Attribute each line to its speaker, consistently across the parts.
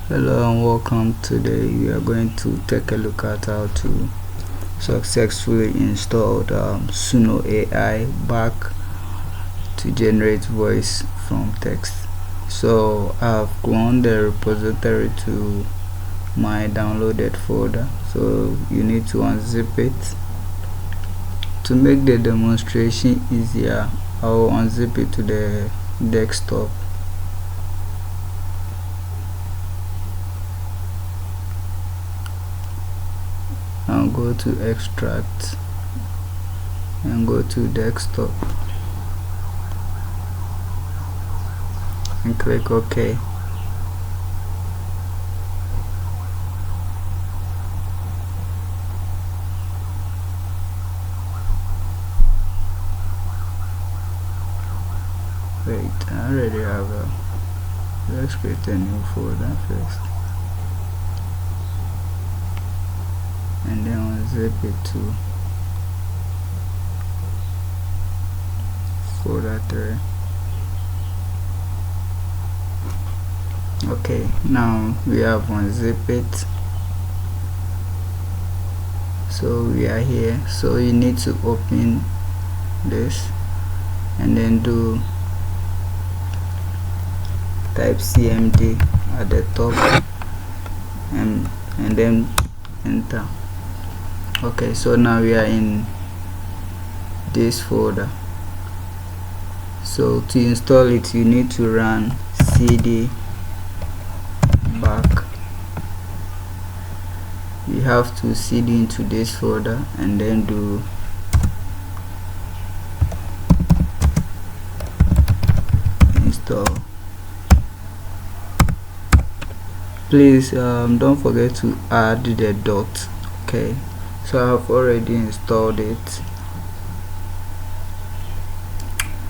Speaker 1: Hello and welcome. Today we are going to take a look at how to successfully install Suno AI back to generate voice from text. So I've gone the repository to my downloaded folder, so you need to unzip it. To make the demonstration easier, I will unzip it to the desktop. And go to extract and go to desktop and click OK. Wait, I already have a. Let's create a new folder first, and then unzip it to folder 3. Okay, now we have unzip it, so we are here. So you need to open this and then type cmd at the top and then enter. Okay, so now we are in this folder. So to install it, you need to run cd back. You have to cd into this folder and then do install. Please don't forget to add the dot. Okay, so I've already installed it,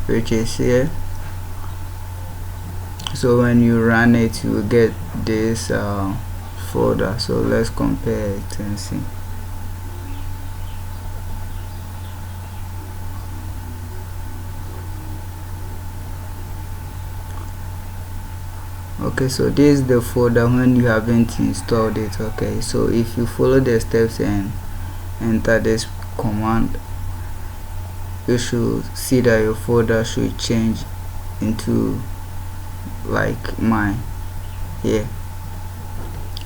Speaker 1: which is here. So when you run it, you will get this folder. So let's compare it and see. Okay, so this is the folder when you haven't installed it. Okay, so if you follow the steps and enter this command, you should see that your folder should change into like mine here.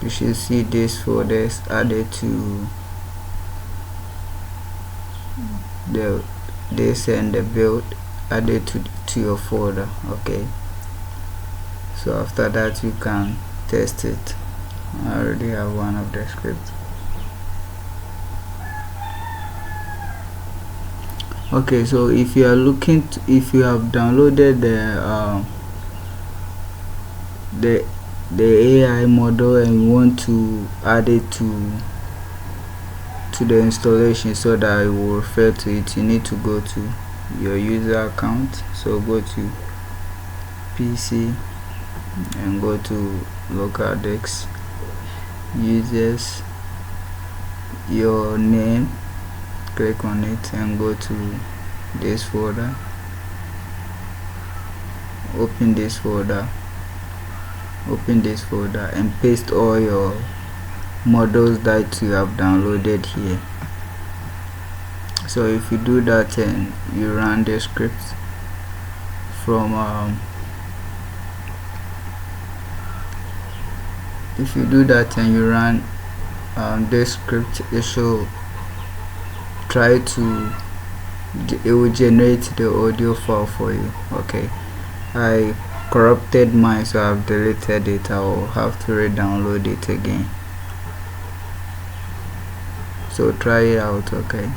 Speaker 1: You should see this folders added to this and the build added to your folder. Okay, so after that you can test it. I already have one of the scripts. Okay, so if you are looking to, if you have downloaded the AI model and you want to add it to the installation so that it will refer to it, you need to go to your user account. So go to PC and go to local disk, users, your name, click on it and go to this folder. Open this folder and paste all your models that you have downloaded here. So if you do that and you run the script from if you do that and you run this script, it should try to, it will generate the audio file for you. Okay, I corrupted mine, so I've deleted it. I will have to re-download it again. So try it out. Okay.